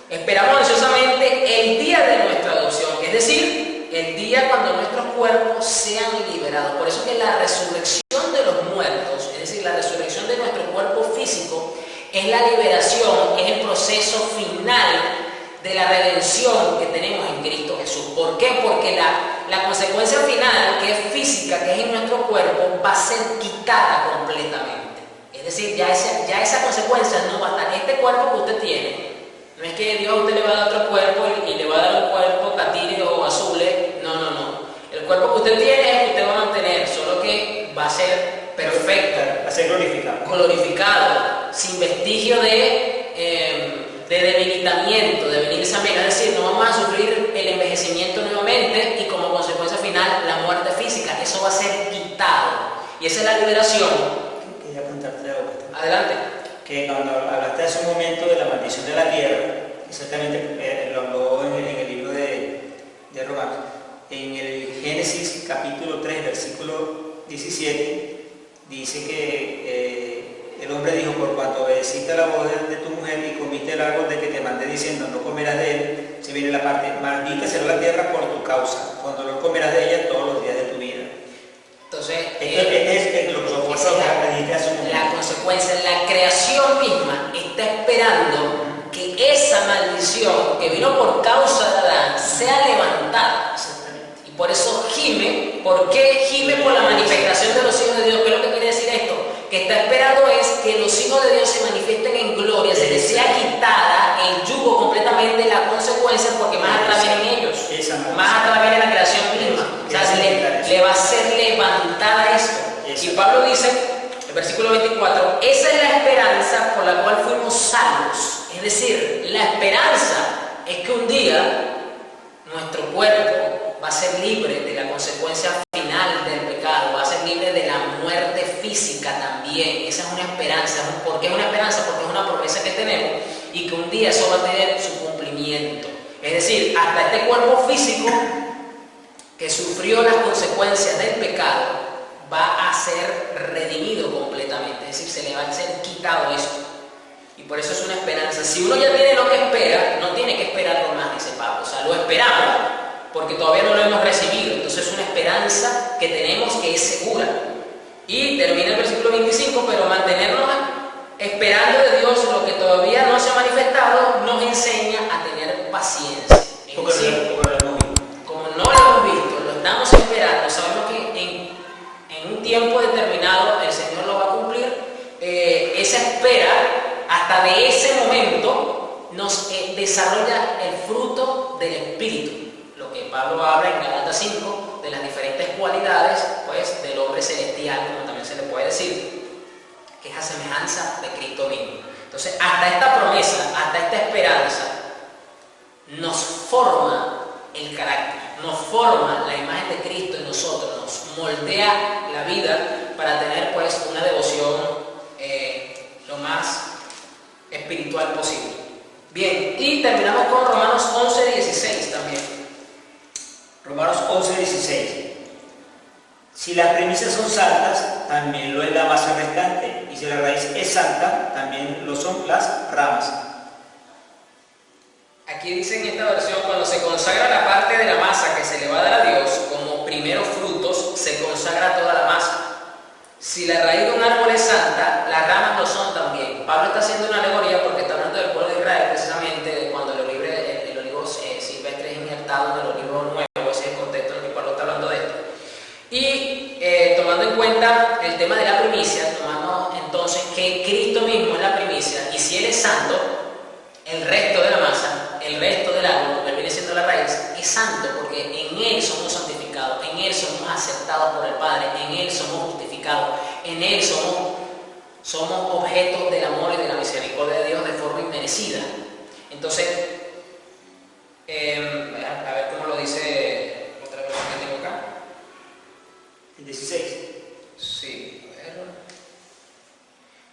Esperamos ansiosamente el día de nuestra adopción, es decir, el día cuando nuestros cuerpos sean liberados. Por eso que la resurrección de los muertos, es decir, la resurrección de nuestro cuerpo físico, es la liberación, es el proceso final de la redención que tenemos en Cristo Jesús. ¿Por qué? Porque la consecuencia final, que es física, que es en nuestro cuerpo, va a ser quitada completamente. Es decir, ya esa consecuencia no va a estar. Este cuerpo que usted tiene, no es que Dios a usted le va a dar otro cuerpo y le va a dar un cuerpo catire o azul. No. El cuerpo que usted tiene es el que usted va a mantener, solo que va a ser perfecto, va a ser glorificado, sin vestigio de debilitamiento, de venirse a menos. Es decir, no vamos a sufrir el envejecimiento nuevamente y como consecuencia final la muerte física. Eso va a ser quitado, y esa es la liberación. Quería preguntarte algo. Adelante. Que cuando hablaste hace un momento de la maldición de la tierra, exactamente lo habló en el libro de Romanos, en el Génesis capítulo 3, versículo 17, dice que el hombre dijo: por cuanto obedeciste a la voz de tu mujer y comiste el árbol de que te mandé diciendo no comerás de él, se viene la parte: maldita será la tierra por tu causa, cuando no comerás de ella todos los días de tu vida. Entonces, es lo que soporta la consecuencia. La creación misma está esperando que esa maldición que vino por causa de Adán sea levantada. Y por eso gime. ¿Por qué gime? Por la manifestación de los hijos de Dios. ¿Qué es lo que quiere decir esto? Que está esperando es que los hijos de Dios se manifiesten en gloria, se les sea quitada el yugo completamente, la consecuencia, porque más atrás vienen ellos, más atrás viene la creación misma. O sea, le va a ser levantada esto. Y Pablo dice, el versículo 24: esa es la esperanza por la cual fuimos salvos. Es decir, la esperanza es que un día nuestro cuerpo va a ser libre de la consecuencia final del pecado, va a ser libre de la muerte física también. Esa es una esperanza. ¿Por qué es una esperanza? Porque es una promesa que tenemos y que un día eso va a tener su cumplimiento. Es decir, hasta este cuerpo físico que sufrió las consecuencias del pecado va a ser redimido completamente. Es decir, se le va a ser quitado esto. Y por eso es una esperanza. Si uno ya tiene lo que espera, no tiene que esperarlo más, dice Pablo. O sea, lo esperamos porque todavía no lo hemos recibido. Entonces es una esperanza que tenemos que es segura. Y termina el versículo 25: pero mantenernos esperando de Dios lo que todavía no se ha manifestado nos enseña a tener paciencia. Es decir, como no lo hemos visto, lo estamos esperando, sabemos que en un tiempo determinado el Señor lo va a cumplir. Esa espera, hasta de ese momento, nos desarrolla el fruto del Espíritu, lo que Pablo habla en Gálatas 5, de las diferentes cualidades, pues, del hombre celestial, como también se le puede decir, que es a semejanza de Cristo mismo. Entonces, hasta esta promesa, hasta esta esperanza, nos forma el carácter, nos forma la imagen de Cristo en nosotros, nos moldea la vida para tener, pues, una devoción lo más espiritual posible. Bien, y terminamos con Romanos 11:16 también. Romanos 11:16. Si las primicias son santas, también lo es la masa restante, y si la raíz es santa, también lo son las ramas. Aquí dice en esta versión: cuando se consagra la parte de la masa que se le va a dar a Dios como primeros frutos, se consagra toda la masa. Si la raíz de un árbol es santa, las ramas lo son también. Pablo está haciendo una alegoría porque está hablando del pueblo de Israel, precisamente de cuando el olivo silvestre es injertado en el olivo nuevo. Ese es el contexto en el que Pablo está hablando de esto. Y tomando en cuenta el tema de la primicia, tomamos entonces que Cristo mismo es la primicia, y si Él es santo, el resto de la masa, el resto del árbol, que viene siendo la raíz, es santo, porque en Él somos santificados, en Él somos aceptados por el Padre, en Él somos justificados, en Él somos objetos del amor y de la misericordia de Dios de forma inmerecida. Entonces, a ver cómo lo dice otra vez que tengo acá. El 16. Sí, a ver.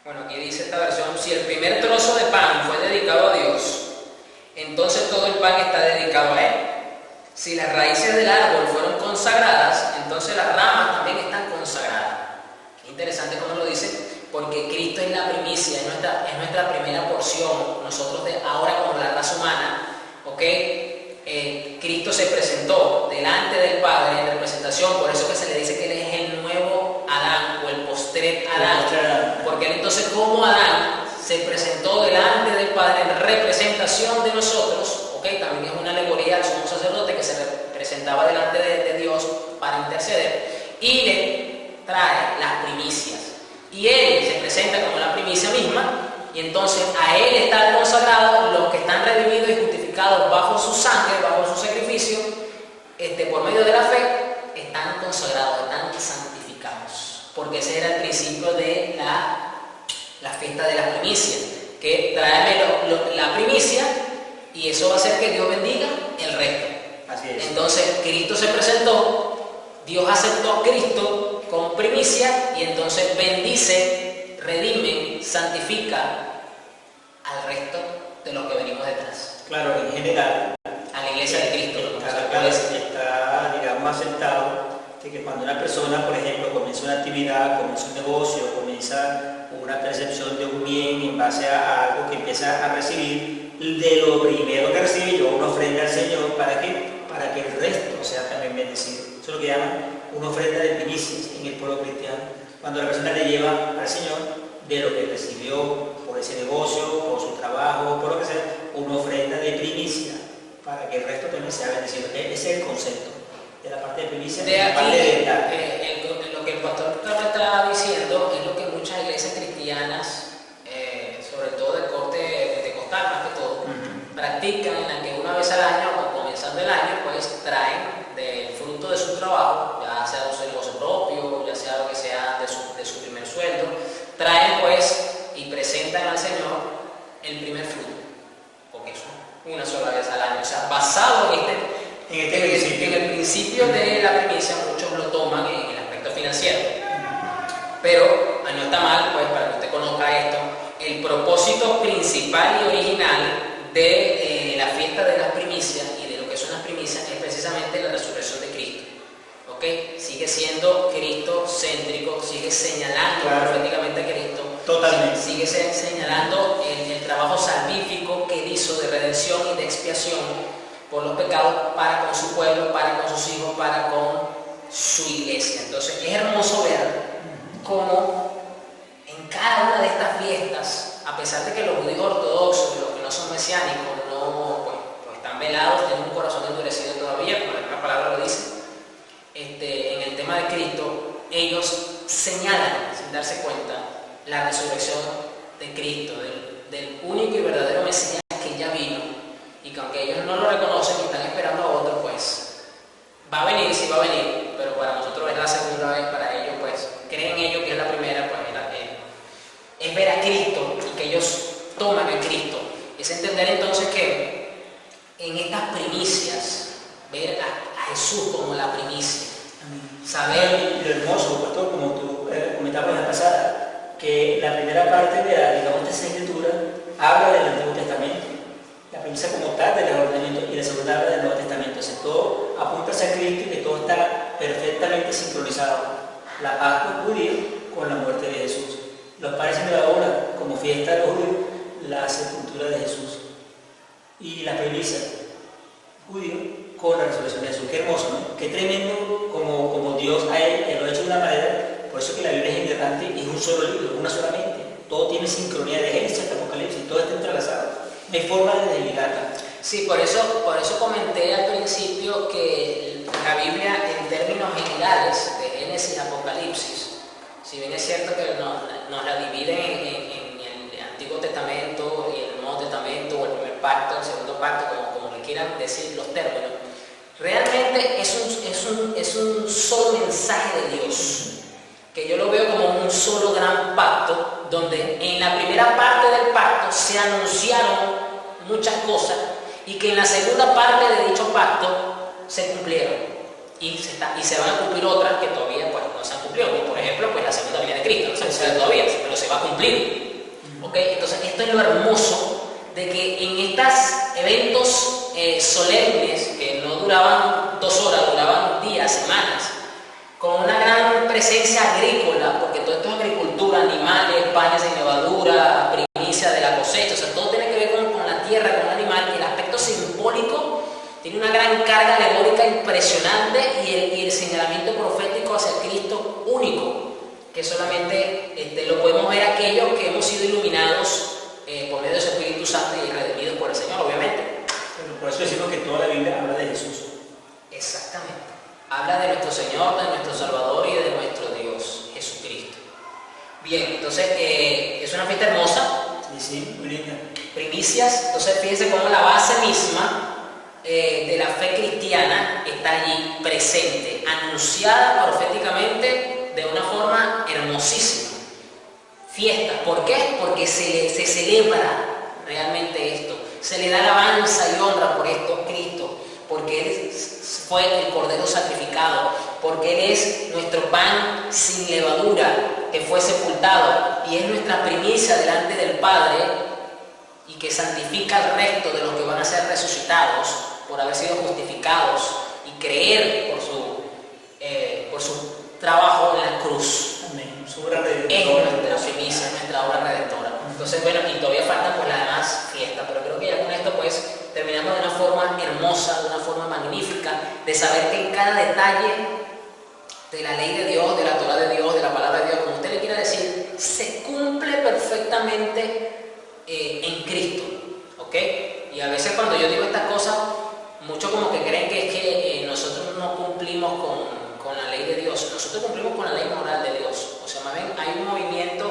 Bueno, aquí dice esta versión: si el primer trozo de pan fue dedicado a Dios, entonces todo el pan está dedicado a Él. Si las raíces del árbol fueron consagradas, entonces las ramas también están consagradas. Qué interesante cómo lo dice, porque Cristo es la primicia, es nuestra primera porción. Nosotros ahora, como la raza humana, ¿ok? Cristo se presentó delante del Padre en representación, por eso que se le dice que Él es el nuevo Adán o el postrer Adán, porque Él entonces, como Adán, se presentó delante del Padre en representación de nosotros, ¿ok? También es una alegoría al sumo sacerdote que se presentaba delante de Dios para interceder, y le trae las primicias, y Él se presenta como la primicia misma, y entonces a Él están consagrados los que están redimidos y justificados bajo su sangre, bajo su sacrificio, por medio de la fe, están consagrados, están santificados, porque ese era el principio de la fiesta de las primicias, que tráeme la primicia, y eso va a hacer que Dios bendiga el resto. Así es. Entonces Cristo se presentó, Dios aceptó a Cristo como primicia, y entonces bendice, redime, santifica al resto de los que venimos detrás. Claro, en general, a la iglesia de Cristo. Está, digamos, aceptado de que cuando una persona, por ejemplo, comienza una actividad, comienza un negocio, comienza una percepción de un bien en base a algo que empieza a recibir, de lo primero que recibe yo una ofrenda al Señor. ¿Para qué? Para que el resto sea también bendecido. Eso es lo que llaman una ofrenda de primicias en el pueblo cristiano. Cuando la persona le lleva al Señor de lo que recibió por ese negocio, por su trabajo, por lo que sea, una ofrenda de primicia, para que el resto también sea bendecido. Ese es el concepto de la parte de primicia. De aquí, parte de lo que el pastor está diciendo es lo que muchas iglesias cristianas, sobre todo de corte pentecostal más que todo, practican, en la que una vez al año o comenzando el año, pues traen del fruto de su trabajo, ya sea de su negocio propio, ya sea lo que sea de su primer sueldo, traen pues y presentan al Señor el primer fruto, porque eso una sola vez al año. O sea, basado en el principio de la primicia, muchos lo toman en el aspecto financiero, pero no está mal, pues, para que usted conozca esto. El propósito principal y original de la fiesta de las primicias y de lo que son las primicias es precisamente la resurrección de Cristo. ¿Okay? Sigue siendo Cristo céntrico, sigue señalando proféticamente a Cristo. Totalmente. Sigue señalando el trabajo salvífico que él hizo de redención y de expiación por los pecados para con su pueblo, para con sus hijos, para con su iglesia. Entonces es hermoso ver cómo en cada una de estas fiestas, a pesar de que los judíos ortodoxos, los que no son mesiánicos, pues están velados, tienen un corazón endurecido todavía, como la misma palabra lo dice, en el tema de Cristo, ellos señalan, sin darse cuenta, la resurrección de Cristo, del único y verdadero Mesías que ya vino, y que aunque ellos no lo reconocen y están esperando a otro, pues Va a venir, sí va a venir, pero para nosotros es la segunda vez, para ellos pues creen ellos que es la primera, pues es ver a Cristo y que ellos toman a Cristo. Es entender entonces que en estas primicias, ver a Jesús como la primicia, saber... Lo hermoso, pastor, como tú comentabas la pasada, que la primera parte de la Escritura habla del Antiguo Testamento, la premisa como tal del ordenamiento, y la segunda habla del Nuevo Testamento. O sea, todo apunta hacia Cristo y que todo está perfectamente sincronizado. La Pascua judía con la muerte de Jesús. Los padres de ahora, como fiesta de los judíos, la sepultura de Jesús. Y la premisa judío con la resurrección de Jesús. Qué hermoso, ¿no? Qué tremendo como Dios lo ha hecho de una manera. Por eso que la Biblia es importante y es un solo libro, una sola mente. Todo tiene sincronía de Génesis hasta Apocalipsis, todo está entrelazado. No hay forma de desligarla. Sí, por eso comenté al principio que la Biblia en términos generales, de Génesis a Apocalipsis, si bien es cierto que nos la dividen en el Antiguo Testamento y el Nuevo Testamento, o el primer pacto, el segundo pacto, como le quieran decir los términos, realmente es un solo mensaje de Dios, que yo lo veo como un solo gran pacto, donde en la primera parte del pacto se anunciaron muchas cosas y que en la segunda parte de dicho pacto se cumplieron. Y se van a cumplir otras que todavía pues, no se han cumplido, como por ejemplo pues, la segunda venida de Cristo, no se cumple todavía, pero se va a cumplir. ¿Okay? Entonces esto es lo hermoso de que en estos eventos solemnes, que no duraban 2 horas, duraban días, semanas, con una gran presencia agrícola, porque todo esto es agricultura, animales, panes de levadura, primicia de la cosecha, o sea, todo tiene que ver con la tierra, con el animal, y el aspecto simbólico tiene una gran carga alegórica impresionante y el señalamiento profético hacia el Cristo único, que solamente lo podemos ver aquellos que hemos sido iluminados por medio de su Espíritu Santo y redimidos por el Señor, obviamente. Bueno, por eso decimos que toda la Biblia habla de Jesús. Exactamente. Habla de nuestro Señor, de nuestro Salvador y de nuestro Dios, Jesucristo. Bien, entonces es una fiesta hermosa. Sí, muy linda. Primicias, entonces fíjense cómo la base misma de la fe cristiana está allí presente, anunciada proféticamente de una forma hermosísima. Fiesta, ¿por qué? Porque se celebra realmente esto, se le da alabanza y honra por esto Cristo, porque Él fue el Cordero sacrificado, porque Él es nuestro pan sin levadura que fue sepultado y es nuestra primicia delante del Padre y que santifica al resto de los que van a ser resucitados por haber sido justificados y creer por su trabajo en la cruz. Amén. Su obra redentora. Es nuestra primicia, nuestra obra redentora. Entonces, bueno, y todavía faltan pues las demás fiestas, pero creo que ya con esto pues terminamos de una forma hermosa, de una forma magnífica, de saber que en cada detalle de la ley de Dios, de la Torá de Dios, de la palabra de Dios, como usted le quiera decir, se cumple perfectamente en Cristo, ¿ok? Y a veces cuando yo digo estas cosas, muchos como que creen que es que nosotros no cumplimos con la ley de Dios, nosotros cumplimos con la ley moral de Dios. O sea, más bien hay un movimiento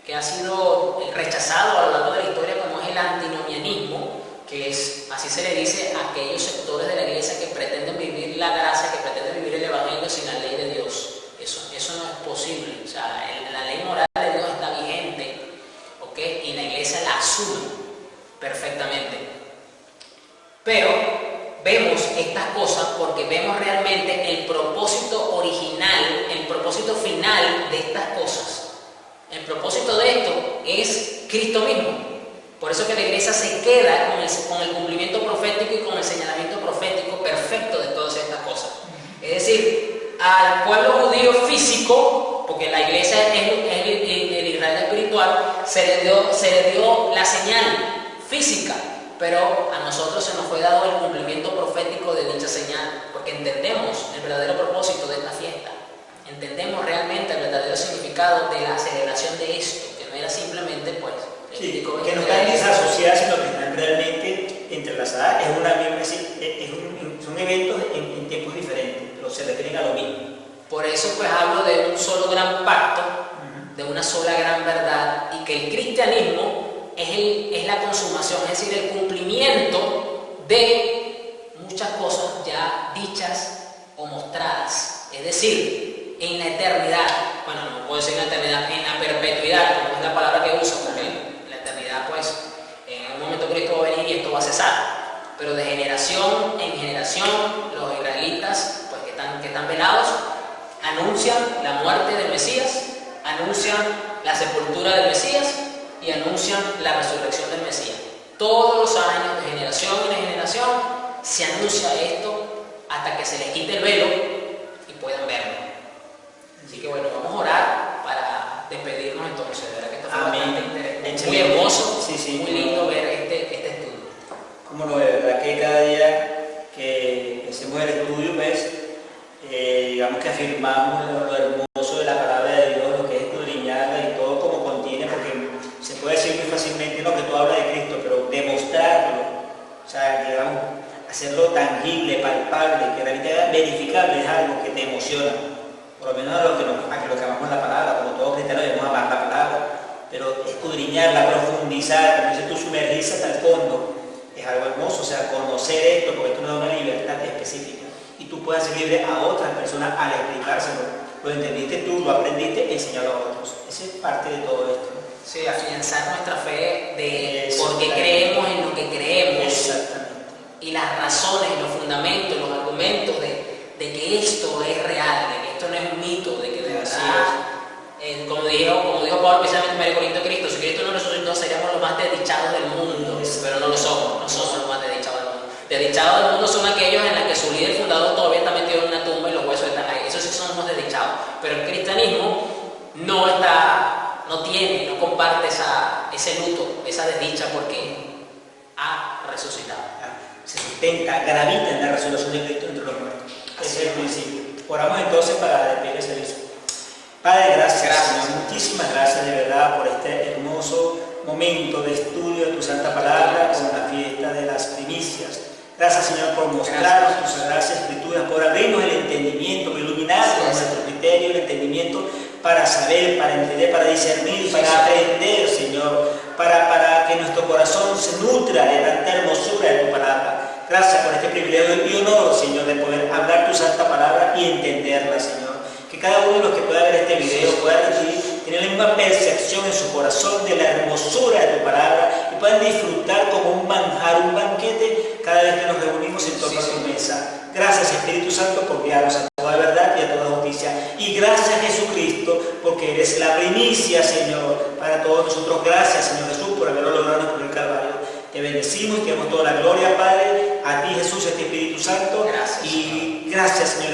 que ha sido rechazado a lo largo de la historia como es el antinomianismo, que es, así se le dice a aquellos sectores de la iglesia que pretenden vivir la gracia, que pretenden vivir el evangelio sin la ley de Dios. Eso no es posible. O sea, la ley moral de Dios está vigente, ¿ok? Y la iglesia la asume perfectamente. Pero vemos estas cosas porque vemos realmente el propósito original, el propósito final de estas cosas. El propósito de esto es Cristo mismo. Por eso que la iglesia se queda con el cumplimiento profético y con el señalamiento profético perfecto de todas estas cosas. Es decir, al pueblo judío físico, porque la iglesia es el Israel espiritual, se le dio la señal física, pero a nosotros se nos fue dado el cumplimiento profético de dicha señal, porque entendemos el verdadero propósito de esta fiesta. Entendemos realmente el verdadero significado de la celebración de esto, que no era simplemente pues sí, que no están desasociadas, sino que están realmente entrelazadas. Son eventos en tiempos diferentes, pero se refieren a lo mismo. Por eso pues hablo de un solo gran pacto, de una sola gran verdad, y que el cristianismo es la consumación, es decir, el cumplimiento de muchas cosas ya dichas o mostradas. Es decir, en la eternidad, bueno, no puedo decir en la eternidad, en la perpetuidad, como es la palabra que uso, porque en la eternidad, pues, en un momento Cristo va a venir y esto va a cesar. Pero de generación en generación, los israelitas, pues que están velados, anuncian la muerte del Mesías, anuncian la sepultura del Mesías y anuncian la resurrección del Mesías. Todos los años, de generación en generación, se anuncia esto hasta que se les quite el velo y puedan verlo. Así que bueno, vamos a orar para despedirnos entonces. De verdad que esto fue bastante interesante, muy hermoso, muy lindo ver este estudio. Como no, de verdad que cada día que hacemos el estudio, pues, digamos que afirmamos lo hermoso de la palabra de Dios, lo que es escudriñarla y todo como contiene, porque se puede decir muy fácilmente lo que tú hablas de Cristo, pero demostrarlo, o sea, digamos, hacerlo tangible, palpable, que realmente sea verificable, es algo que te emociona. Por lo menos a los que amamos la palabra, como todos cristianos debemos amar la palabra, pero escudriñarla, profundizar, como dices tú, sumergirse hasta el fondo, es algo hermoso. O sea, conocer esto, porque esto nos da una libertad específica y tú puedes ser libre a otras personas al explicárselo. Lo entendiste tú, lo aprendiste, enseñarlo a otros. Esa es parte de todo esto, ¿no? Sí, afianzar nuestra fe de por qué creemos en lo que creemos. Exactamente. Y las razones, los fundamentos, los argumentos de que esto es real, de que esto no es un mito, de que de verdad, como dijo Pablo precisamente en 1 Corintios, Cristo, si Cristo no resucitó, seríamos los más desdichados del mundo, pero no lo somos, no somos los más desdichados del mundo. Desdichados del mundo son aquellos en los que su líder fundador todavía está metido en una tumba y los huesos están ahí. Esos sí son los desdichados. Pero el cristianismo no comparte ese luto, esa desdicha, porque ha resucitado. Se sustenta, gravita en la resurrección de Cristo entre los muertos. Ese es el principio. Oramos entonces para despedir el servicio. Padre, gracias. Señor, muchísimas gracias de verdad por este hermoso momento de estudio de tu santa palabra con la fiesta de las primicias. Gracias, Señor, por mostrarnos tus sagradas escrituras, por abrirnos el entendimiento, por iluminarnos nuestro criterio, el entendimiento para saber, para entender, para discernir, para aprender, Señor, para que nuestro corazón se nutra de tanta hermosura de tu palabra. Gracias por este privilegio y honor, Señor, de poder hablar tu santa palabra y entenderla, Señor. Que cada uno de los que pueda ver este video pueda tener la misma percepción en su corazón de la hermosura de tu palabra y puedan disfrutar como un manjar, un banquete cada vez que nos reunimos en torno a tu mesa. Gracias, Espíritu Santo, por guiarnos a toda verdad y a toda justicia. Y gracias, Jesucristo, porque eres la primicia, Señor, para todos nosotros. Gracias, Señor Jesús, por haberlo logrado por el Calvario. Te bendecimos y te damos toda la gloria, Padre, a ti, Jesús, a ti, Espíritu Santo. Gracias, y gracias, Señor.